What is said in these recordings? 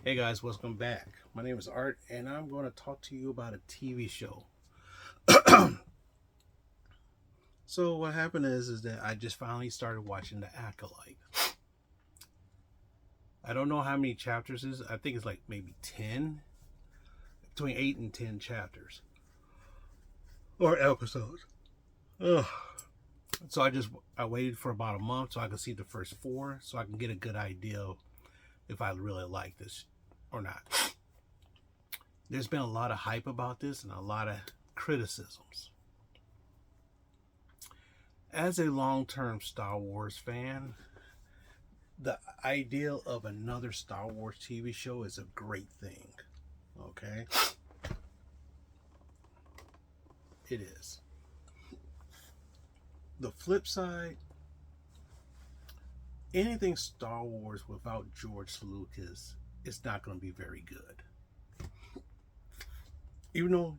Hey guys, welcome back. My name is Art, and I'm going to talk to you about a TV show. So what happened is that I just finally started watching The Acolyte. I don't know how many chapters it is. I think it's like maybe 10, between 8 and 10 chapters or episodes. Ugh. So I waited for about a month so I could see the first 4, so I can get a good idea of if I really like this or not. There's been a lot of hype about this and a lot of criticisms. As a long-term Star Wars fan, the idea of another Star Wars TV show is a great thing. Okay? It is. The flip side, anything Star Wars without George Lucas is not going to be very good. Even though,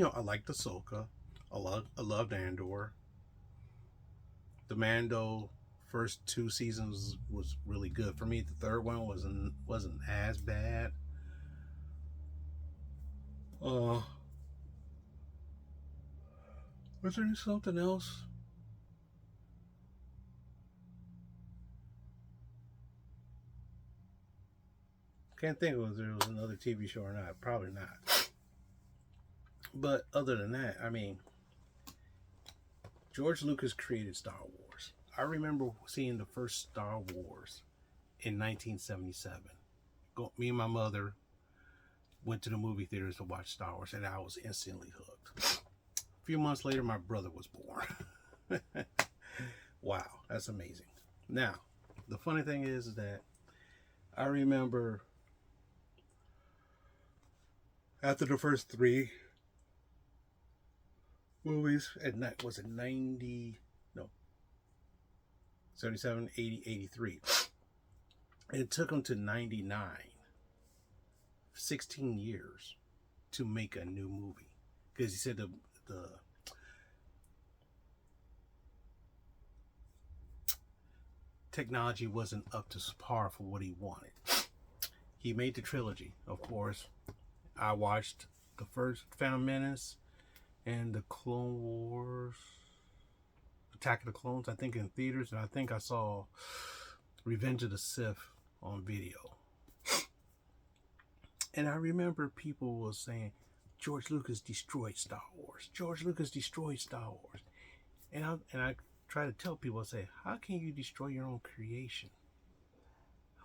I liked Ahsoka. I loved Andor. The Mando first 2 seasons was really good for me. The third one wasn't as bad. Was there something else? Can't think of if there was another TV show or not. Probably not. But other than that, I mean, George Lucas created Star Wars. I remember seeing the first Star Wars in 1977. Me and my mother went to the movie theaters to watch Star Wars, and I was instantly hooked. A few months later, my brother was born. Wow, that's amazing. Now, the funny thing is that I remember after the first 3 movies at night, was it 90? No, 77, 80, 83. It took them to 99, 16 years to make a new movie. Because he said the technology wasn't up to par for what he wanted. He made the trilogy, of course. I watched the first Phantom Menace and the Clone Wars, Attack of the Clones, I think in theaters, and I think I saw Revenge of the Sith on video. And I remember people was saying, George Lucas destroyed Star Wars. George Lucas destroyed Star Wars. And I try to tell people, I say, how can you destroy your own creation?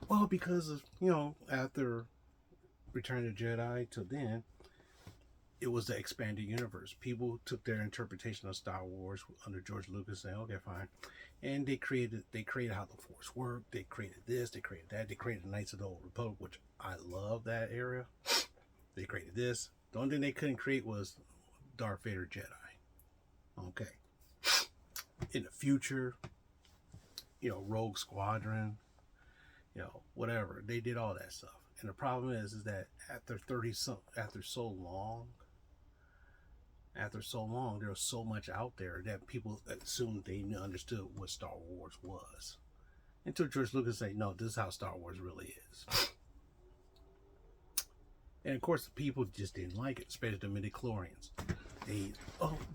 Well, because of, after Return of the Jedi till then, it was the expanded universe. People took their interpretation of Star Wars under George Lucas and okay, fine. And they created how the Force worked. They created this, they created that. They created the Knights of the Old Republic, which I love that area. They created this. The only thing they couldn't create was Darth Vader Jedi. Okay. In the future, Rogue Squadron, whatever. They did all that stuff. And the problem is that after so long, there was so much out there that people assumed they understood what Star Wars was. Until George Lucas said, no, this is how Star Wars really is. And of course, the people just didn't like it, especially the midichlorians.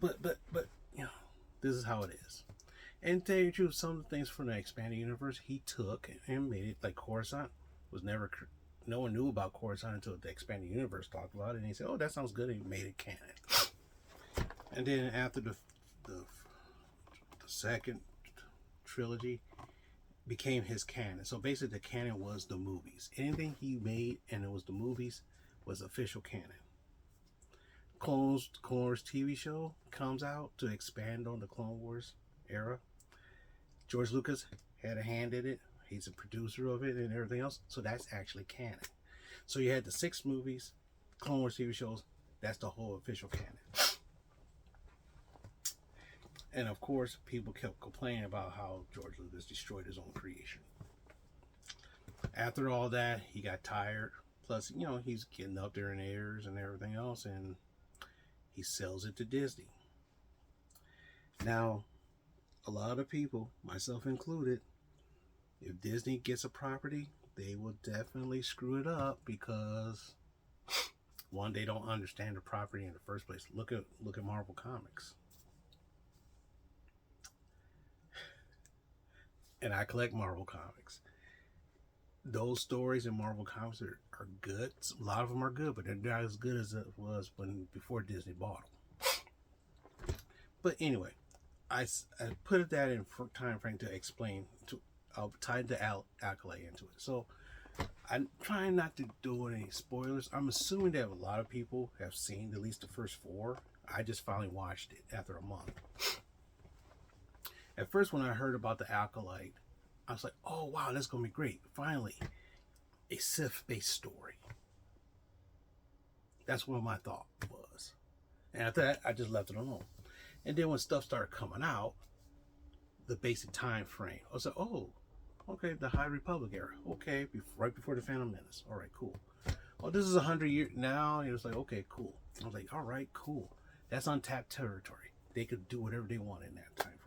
But, this is how it is. And to tell you the truth, some of the things from the expanded universe, he took and made it, like Coruscant no one knew about Coruscant until the expanded universe talked about it, and he said, oh, that sounds good, and he made it canon. And then after the second trilogy became his canon. So basically the canon was the movies. Anything he made and it was the movies was official canon. Clone Wars TV show comes out to expand on the Clone Wars era. George Lucas had a hand in it. He's a producer of it and everything else. So that's actually canon. So you had the 6 movies, Clone Wars TV shows. That's the whole official canon. And of course, people kept complaining about how George Lucas destroyed his own creation. After all that, he got tired. Plus, he's getting up there in airs and everything else, and he sells it to Disney. Now, a lot of people, myself included, if Disney gets a property, they will definitely screw it up because one, they don't understand the property in the first place. Look at Marvel Comics. And I collect Marvel Comics. Those stories in Marvel Comics are good. A lot of them are good, but they're not as good as it was before Disney bought them. But anyway, I put that in time frame to explain. I'll tie the Acolyte into it. So I'm trying not to do any spoilers. I'm assuming that a lot of people have seen at least the first 4. I just finally watched it after a month. At first, when I heard about the Acolyte, I was like, oh wow, that's going to be great. Finally, a Sith-based story. That's what my thought was. And after that, I just left it alone. And then when stuff started coming out, the basic time frame, I was like, oh, okay, the High Republic era. Okay, right before the Phantom Menace. All right, cool. Oh, this is 100 years now. It was like, okay, cool. I was like, all right, cool. That's untapped territory. They could do whatever they want in that time frame.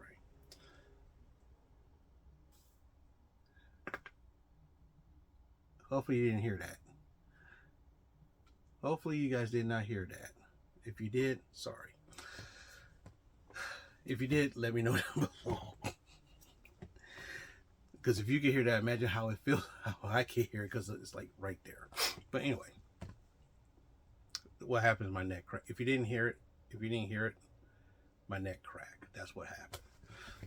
Hopefully you didn't hear that. Hopefully you guys did not hear that. If you did, sorry. If you did, let me know down below. Because if you can hear that, imagine how it feels, how I can hear it, because it's like right there. But anyway, what happens? My neck crack. If you didn't hear it, my neck cracked. That's what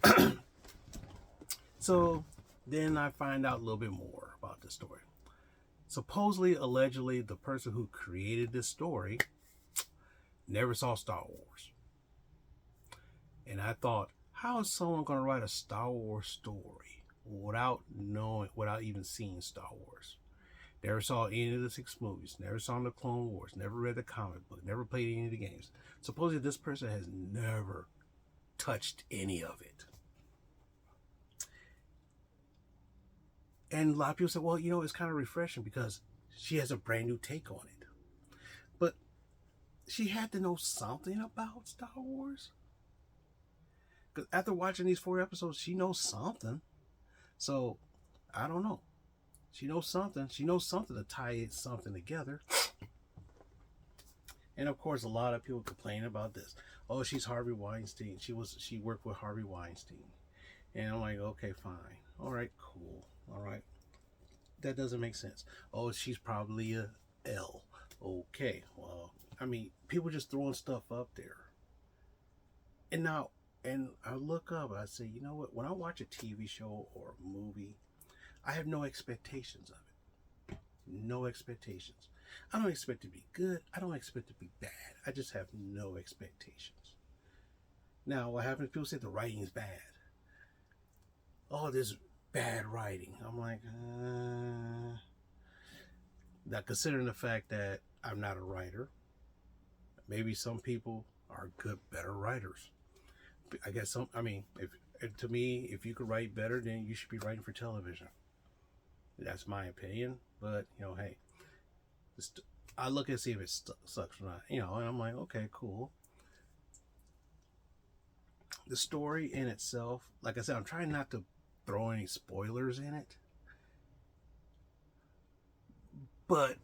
happened. So then I find out a little bit more about the story. Supposedly, allegedly, the person who created this story never saw Star Wars. And I thought, how is someone going to write a Star Wars story without even seeing Star Wars? Never saw any of the 6 movies, never saw the Clone Wars, never read the comic book, never played any of the games. Supposedly this person has never touched any of it. And a lot of people say, well, it's kind of refreshing because she has a brand new take on it. But she had to know something about Star Wars. Because after watching these 4 episodes, she knows something. So, I don't know. She knows something. She knows something to tie something together. And of course, a lot of people complain about this. Oh, she's Harvey Weinstein. She worked with Harvey Weinstein. And I'm like, okay, fine. All right, cool. All right. That doesn't make sense. Oh, she's probably a L. Okay. Well, I mean, people just throwing stuff up there. And I look up, I say, you know what? When I watch a TV show or a movie, I have no expectations of it. No expectations. I don't expect it to be good. I don't expect it to be bad. I just have no expectations. Now, what happens? People say the writing is bad. Oh, there's bad writing. I'm like, Now, considering the fact that I'm not a writer, maybe some people are better writers. I guess to me, if you could write better, then you should be writing for television. That's my opinion. But, hey, I look and see if it sucks or not. And I'm like, okay, cool. The story in itself, like I said, I'm trying not to throw any spoilers in it. But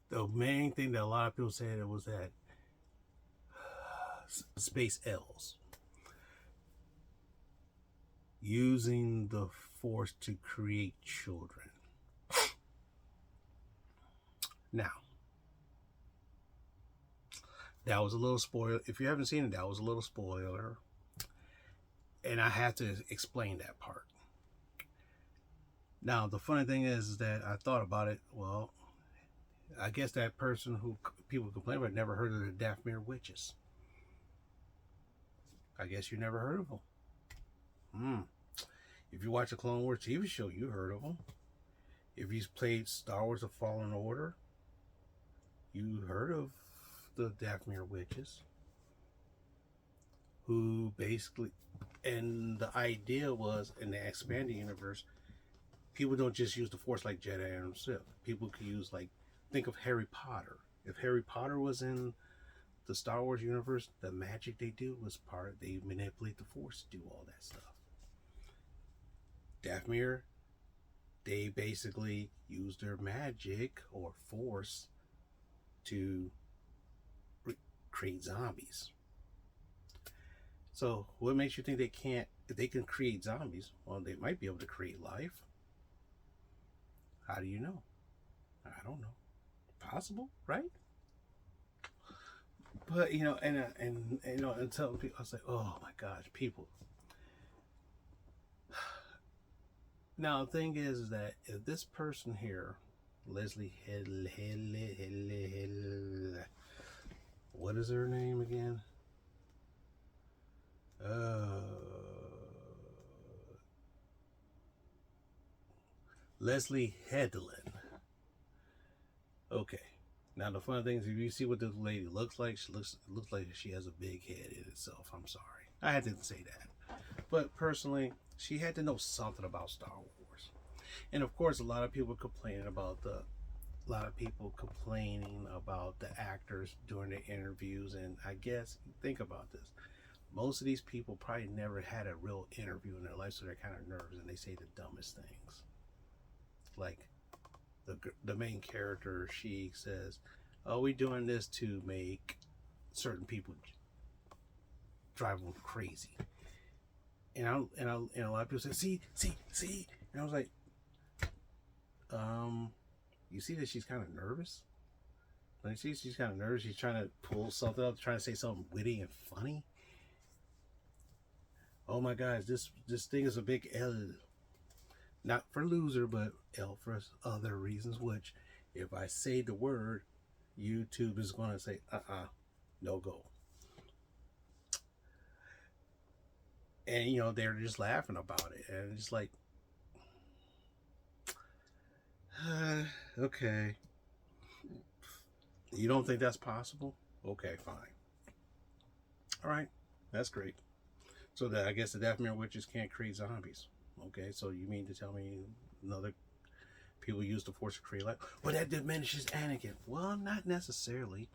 the main thing that a lot of people said was that space elves using the Force to create children. Now, that was a little spoiler. If you haven't seen it, that was a little spoiler. And I have to explain that part. Now, the funny thing is that I thought about it. Well, I guess that person who people complain about never heard of the Dathomir witches. I guess you never heard of them. If you watch the Clone Wars TV show, you heard of them. If you've played Star Wars: The Fallen Order, you heard of the Dathomir witches. Who basically, and the idea was in the expanded universe, people don't just use the Force like Jedi and Sith. People could use, think of Harry Potter. If Harry Potter was in the Star Wars universe, the magic they do was they manipulate the Force to do all that stuff. Dathomir they basically use their magic or force to create zombies. So, what makes you think they can't? If they can create zombies, well, they might be able to create life. How do you know? I don't know. Possible, right? But and and telling people, I was like, oh my gosh, people. Now the thing is that if this person here, Leslie what is her name again? Leslie Headland. Okay. Now the funny thing is, if you see what this lady looks like, she looks like she has a big head in itself. I'm sorry, I had to say that. But personally, she had to know something about Star Wars, and of course, a lot of people complaining about the actors during the interviews. And I guess, think about this: most of these people probably never had a real interview in their life, so they're kind of nervous and they say the dumbest things. Like the main character, she says, "Oh, we're doing this to make certain people drive them crazy." And a lot of people say, "See," and I was like, you see that she's kind of nervous. Like, she's kind of nervous. She's trying to pull something up, trying to say something witty and funny. Oh my gosh, this thing is a big L. Not for loser, but L for other reasons, which if I say the word, YouTube is going to say, no go. And, they're just laughing about it. And it's like, okay. You don't think that's possible? Okay, fine. All right, that's great. So that, I guess the Dathomir witches can't create zombies. Okay, so you mean to tell me another people use the Force to create life? Well, that diminishes Anakin. Well, not necessarily.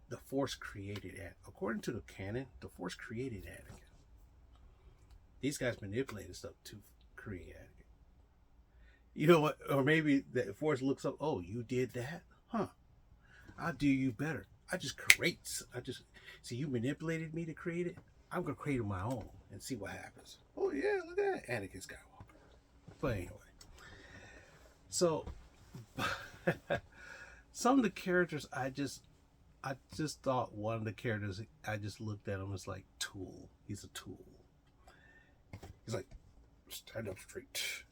The Force created Anakin. According to the canon, the Force created Anakin. These guys manipulated stuff to create Anakin. You know what? Or maybe the Force looks up, oh, you did that? Huh. I'll do you better. I just see, you manipulated me to create it. I'm going to create it on my own and see what happens. Oh, yeah, look at that. Anakin Skywalker. But anyway. So, some of the characters, I just thought one of the characters, I just looked at him as like tool. He's a tool. He's like, stand up straight.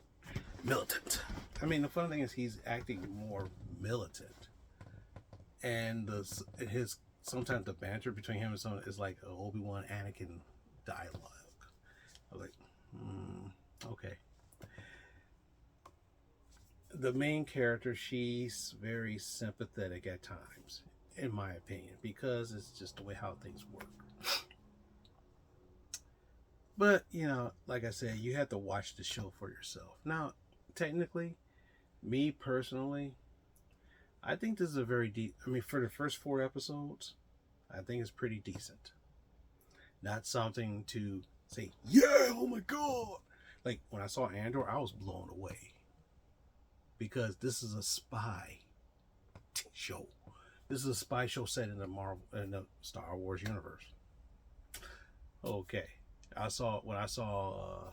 Militant. I mean, the funny thing is he's acting more militant. And sometimes the banter between him and someone is like an Obi-Wan Anakin dialogue. I was like, okay. The main character, she's very sympathetic at times, in my opinion, because it's just the way how things work. But, like I said, you have to watch the show for yourself. Now, technically, me personally, I think this is a very deep, for the first 4 episodes, I think it's pretty decent. Not something to say, yeah, oh my God. Like, when I saw Andor, I was blown away. Because this is a spy show. This is a spy show set in the Star Wars universe. Okay. When I saw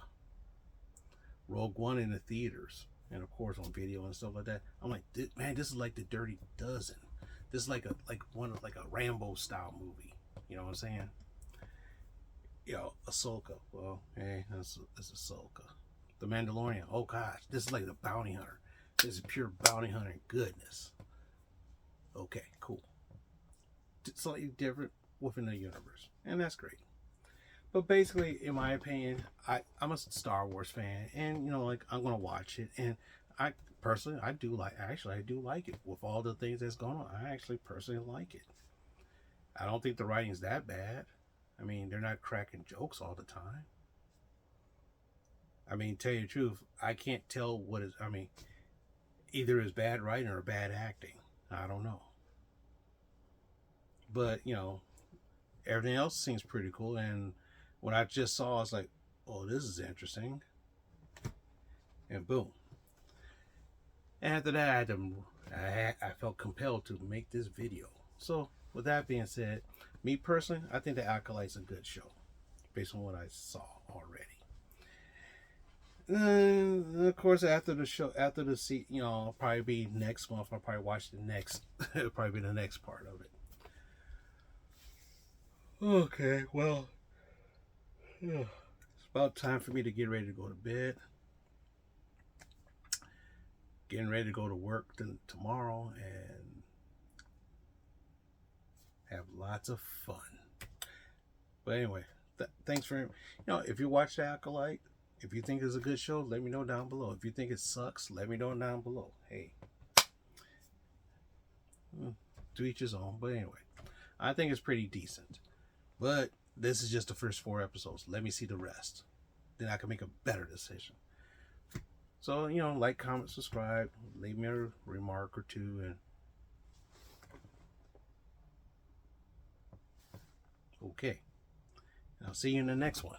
Rogue One in the theaters, and of course on video and stuff like that, I'm like, man, this is like the Dirty Dozen. This is like a Rambo style movie. You know what I'm saying? Ahsoka. Well, hey, that's Ahsoka. The Mandalorian. Oh gosh, this is like the bounty hunter. This is pure bounty hunter goodness. Okay, cool. Slightly different within the universe, and that's great. But basically, in my opinion, I'm a Star Wars fan, and I'm gonna watch it. And I personally, I do like it. With all the things that's going on, I actually personally like it. I don't think the writing's that bad. They're not cracking jokes all the time. Tell you the truth, I can't tell what is. Either it's bad writing or bad acting. I don't know. But everything else seems pretty cool. And what I just saw, I was like, oh, this is interesting. And boom, And after that, I felt compelled to make this video. So, with that being said, me personally, I think the Acolyte's a good show, based on what I saw already. And of course, after the show, after the I'll probably be next month. I'll probably watch the next, it'll probably be the next part of it. Okay, well, yeah, it's about time for me to get ready to go to bed. Getting ready to go to work tomorrow and have lots of fun. But anyway, thanks for, if you watch the Acolyte, if you think it's a good show, let me know down below. If you think it sucks, let me know down below. Hey, to each his own. But anyway, I think it's pretty decent. But this is just the first 4 episodes. Let me see the rest. Then I can make a better decision. So, like, comment, subscribe, leave me a remark or two, and okay. I'll see you in the next one.